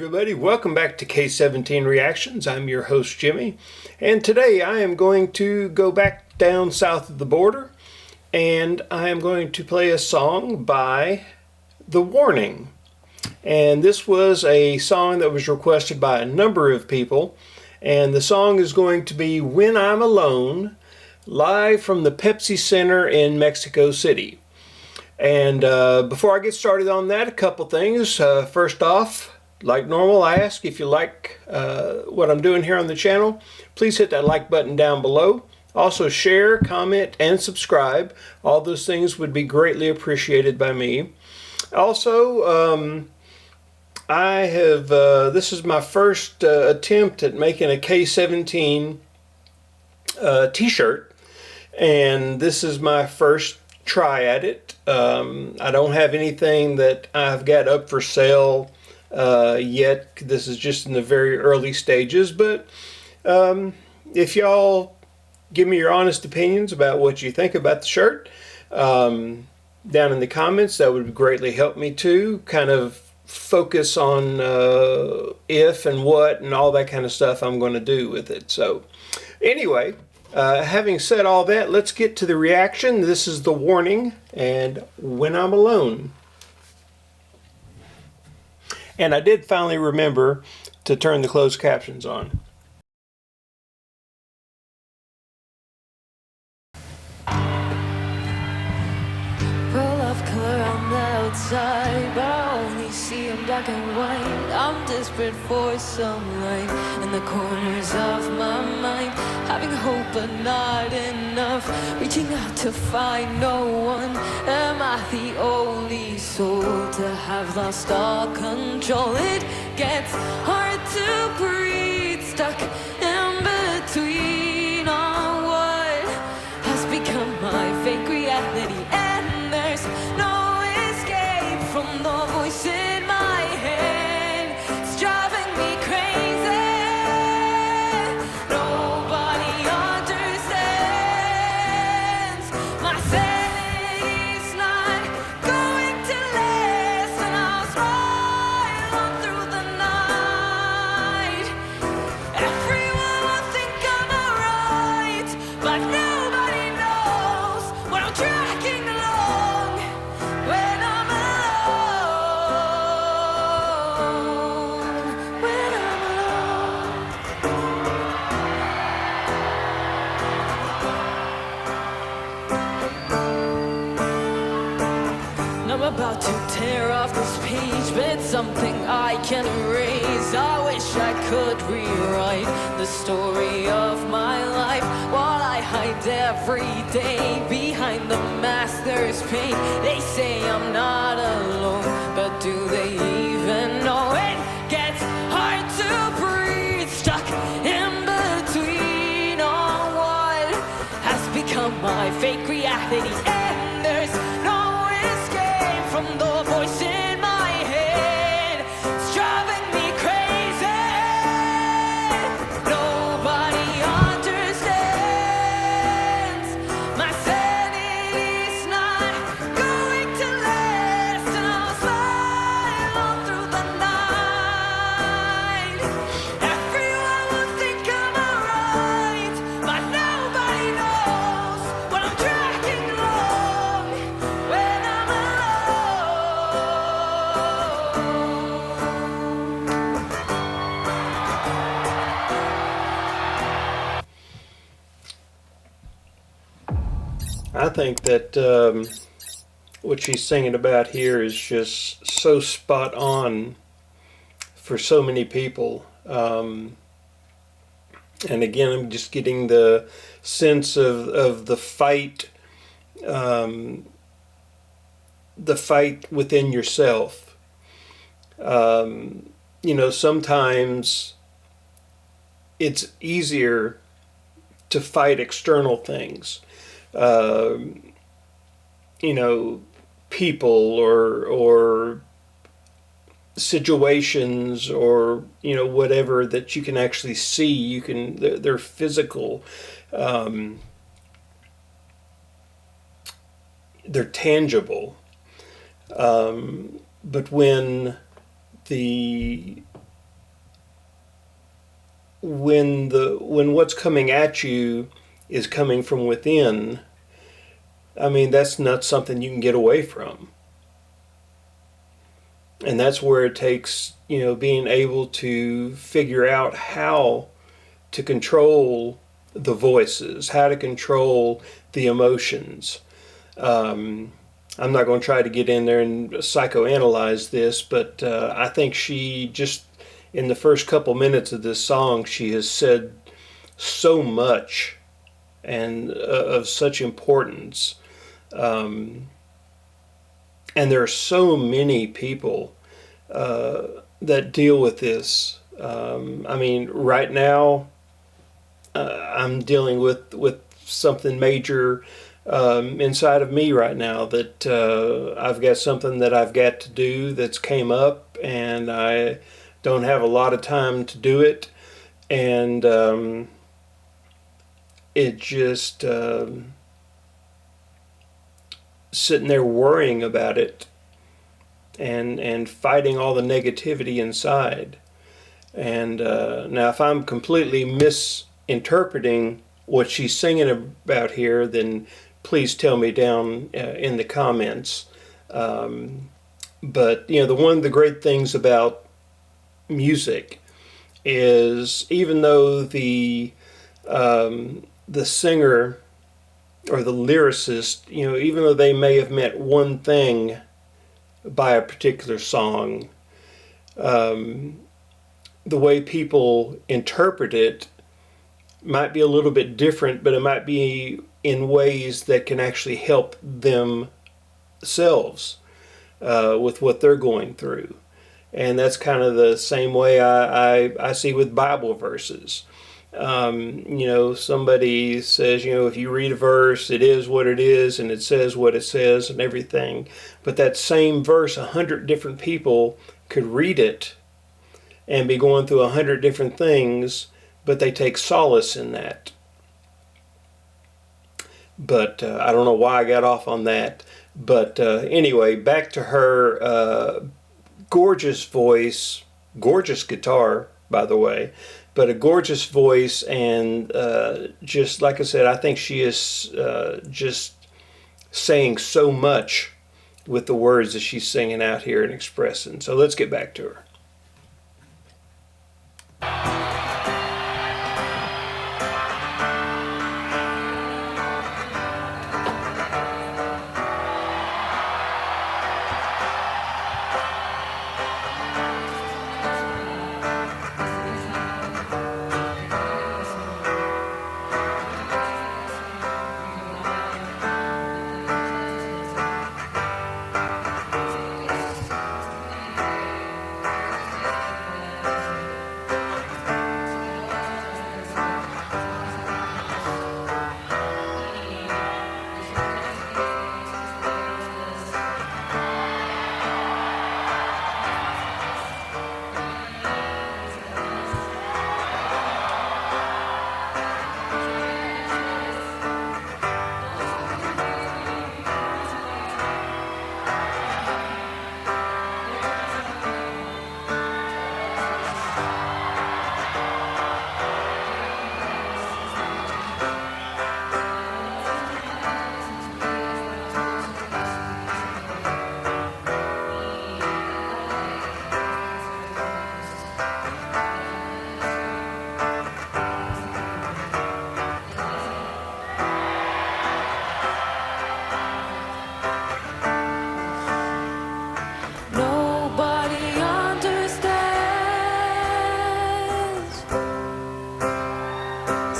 everybody, welcome back to K17 Reactions. I'm your host Jimmy, and today I am going to go back down south of the border and I am going to play a song by The Warning. And this was a song that was requested by a number of people, and the song is going to be When I'm Alone, live from the Pepsi Center in Mexico City. And before I get started on that, a couple things. First off, like normal, I ask if you like what I'm doing here on the channel, please hit that like button down below. Also share, comment, and subscribe. All those things would be greatly appreciated by me. Also, this is my first attempt at making a K17 t-shirt, and this is my first try at it. I don't have anything that I've got up for sale yet. This is just in the very early stages, but if y'all give me your honest opinions about what you think about the shirt down in the comments, that would greatly help me too kind of focus on if and what and all that kind of stuff I'm going to do with it. So anyway, having said all that, let's get to the reaction. This is The Warning and When I'm Alone. And I did finally remember to turn the closed captions on. Roll of color on the outside, but I only see in black and white. I'm desperate for some light in the corners of my mind, having hope but not enough, reaching out to find no one. Am I the only soul to have lost all control? It gets hard to breathe, stuck in between on what has become my fake reality. There's no escape from the voice in my head. It's driving me crazy. Nobody understands. My sanity's not going to last, and I'll smile on through the night. Everyone will think I'm alright, but nobody knows what I'm tracking along. I'm about to tear off this page, but it's something I can erase. I wish I could rewrite the story of my life while I hide every day behind the mask. There's pain. They say I'm not alone, but do they even know? It gets hard to breathe, stuck in between on what has become my fake reality, and there's no from the voice in my head. It's driving me crazy. Nobody understands. My sanity's not going to last, and I'll slide on through the night. Everyone will think I'm alright, but nobody knows what I'm tracking along when I'm I think that what she's singing about here is just so spot on for so many people. And again, I'm just getting the sense of the fight within yourself. You know, sometimes it's easier to fight external things. You know, people or situations, or you know, whatever that you can actually see. You can, they're physical, they're tangible. But when the when what's coming at you is coming from within, I mean, that's not something you can get away from. And that's where it takes, being able to figure out how to control the voices, how to control the emotions. I'm not going to try to get in there and psychoanalyze this, but I think she just, in the first couple minutes of this song, she has said so much and of such importance. And there are so many people that deal with this. I mean, right now, I'm dealing with something major inside of me right now, that I've got something that I've got to do that's came up, and I don't have a lot of time to do it, and it just sitting there worrying about it and fighting all the negativity inside. And now if I'm completely misinterpreting what she's singing about here, then please tell me down in the comments. But one of the great things about music is, even though the singer or the lyricist, even though they may have meant one thing by a particular song, the way people interpret it might be a little bit different, but it might be in ways that can actually help themselves with what they're going through. And that's kind of the same way I see with Bible verses. Somebody says, if you read a verse, it is what it is, and it says what it says and everything. But that same verse, 100 different people could read it and be going through 100 different things, but they take solace in that. But I don't know why I got off on that. But anyway, back to her gorgeous voice, gorgeous guitar, by the way, but a gorgeous voice, and just like I said, I think she is just saying so much with the words that she's singing out here and expressing. So let's get back to her.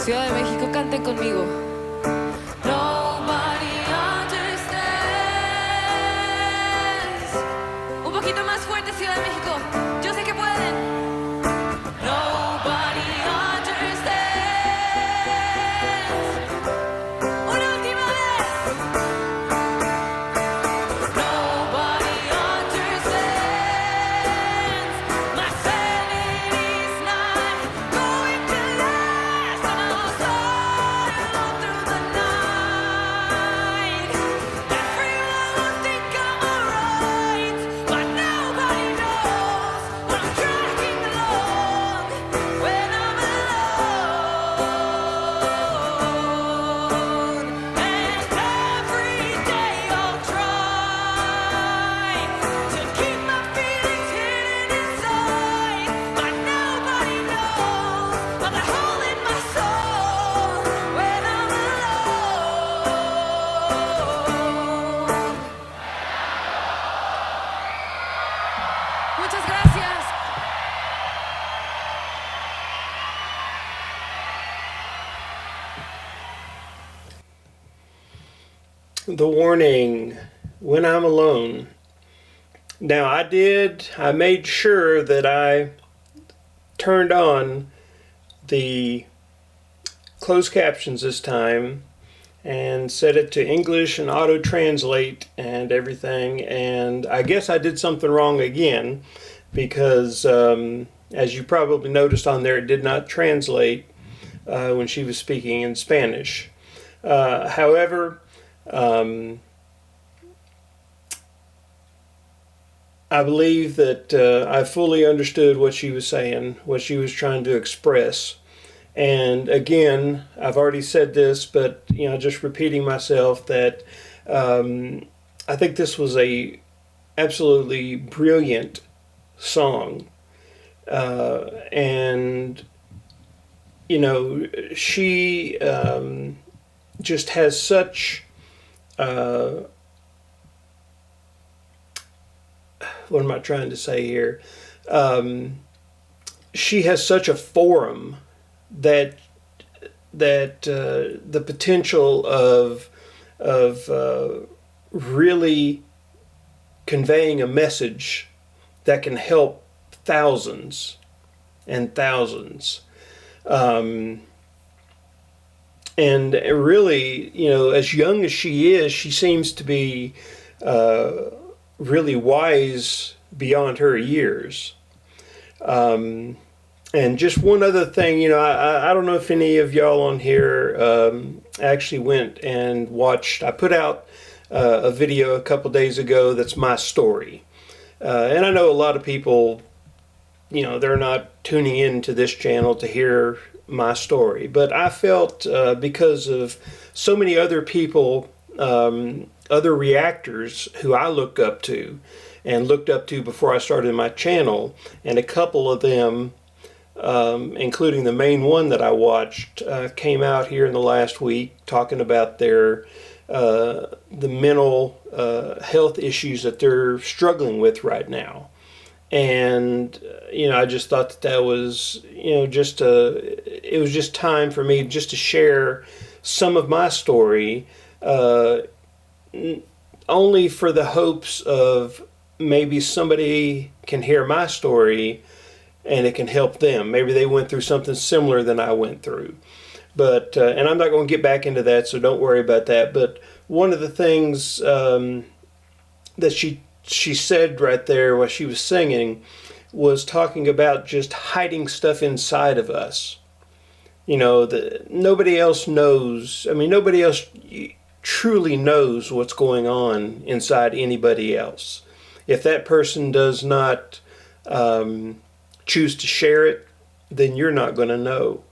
Ciudad de México, canten conmigo. Nobody understands. Un poquito más fuerte, Ciudad de México. Yo sé que pueden. Nobody understands. Una última vez. Nobody understands. My sanity's not going to last. And I'll slide all through the night. Everyone will think I'm alright, but nobody knows the warning, when I'm alone. Now I made sure that I turned on the closed captions this time and set it to English and auto translate and everything. And I guess I did something wrong again because as you probably noticed on there, it did not translate when she was speaking in Spanish. However, I believe that I fully understood what she was saying, what she was trying to express. And again, I've already said this, but just repeating myself that I think this was a absolutely brilliant song, and she just has such what am I trying to say here? She has such a forum that the potential of really conveying a message that can help thousands and thousands. And really, as young as she is, she seems to be really wise beyond her years. And just one other thing, I don't know if any of y'all on here actually went and watched. I put out a video a couple days ago that's my story. And I know a lot of people, they're not tuning into this channel to hear my story. But I felt because of so many other people, other reactors who I look up to and looked up to before I started my channel, and a couple of them, including the main one that I watched, came out here in the last week talking about the mental health issues that they're struggling with right now. And I just thought that was it was just time for me just to share some of my story, only for the hopes of maybe somebody can hear my story and it can help them. Maybe they went through something similar than I went through. But and I'm not going to get back into that, so don't worry about that. But one of the things that she said right there while she was singing was talking about just hiding stuff inside of us. That nobody else knows. I mean, nobody else truly knows what's going on inside anybody else. If that person does not choose to share it, then you're not going to know.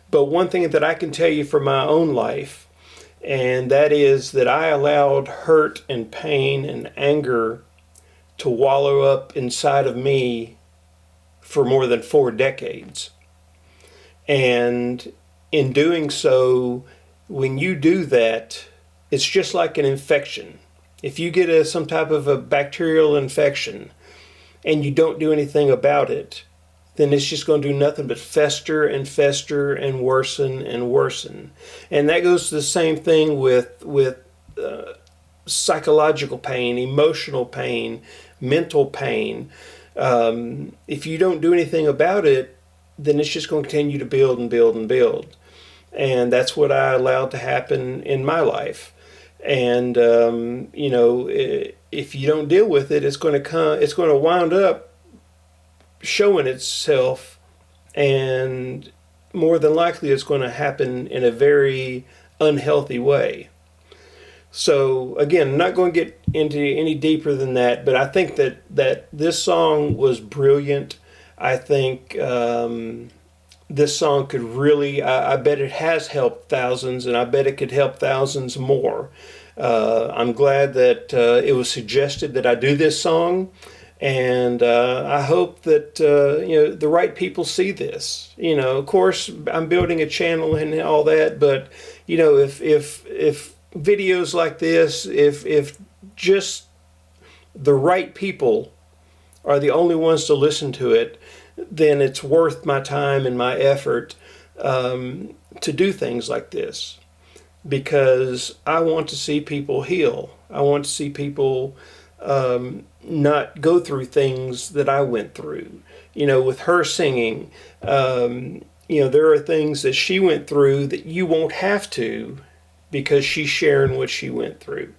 But one thing that I can tell you from my own life, and that is that I allowed hurt and pain and anger to wallow up inside of me for more than 4 decades. And in doing so, when you do that, it's just like an infection. If you get some type of a bacterial infection and you don't do anything about it, then it's just going to do nothing but fester and fester and worsen and worsen. And that goes to the same thing with psychological pain, emotional pain, mental pain. If you don't do anything about it, then it's just going to continue to build and build and build. And that's what I allowed to happen in my life. And if you don't deal with it, it's going to wind up showing itself, and more than likely it's going to happen in a very unhealthy way. So again, I'm not going to get into any deeper than that, but I think that this song was brilliant. I think this song could really, I bet it has helped thousands, and I bet it could help thousands more. I'm glad that it was suggested that I do this song. And I hope that the right people see this. Of course, I'm building a channel and all that, but if videos like this, if just the right people are the only ones to listen to it, then it's worth my time and my effort to do things like this. because I want to see people heal. I want to see people not go through things that I went through. You know, with her singing, there are things that she went through that you won't have to, because she's sharing what she went through.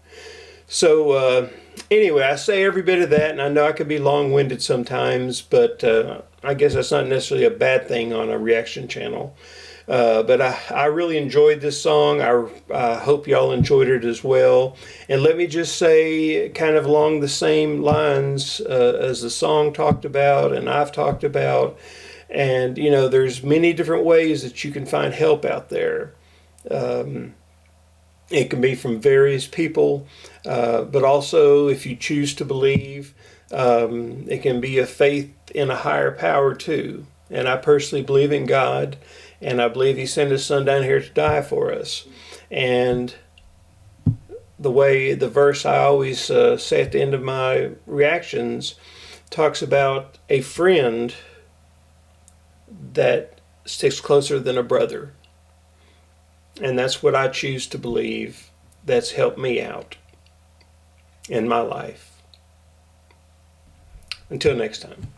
So anyway, I say every bit of that, and I know I can be long-winded sometimes, but I guess that's not necessarily a bad thing on a reaction channel. But I really enjoyed this song. I hope y'all enjoyed it as well. And let me just say, kind of along the same lines as the song talked about and I've talked about, and there's many different ways that you can find help out there. It can be from various people, but also if you choose to believe, it can be a faith in a higher power too. And I personally believe in God, and I believe He sent His Son down here to die for us. And the verse I always say at the end of my reactions talks about a friend that sticks closer than a brother. And that's what I choose to believe. That's helped me out in my life. Until next time.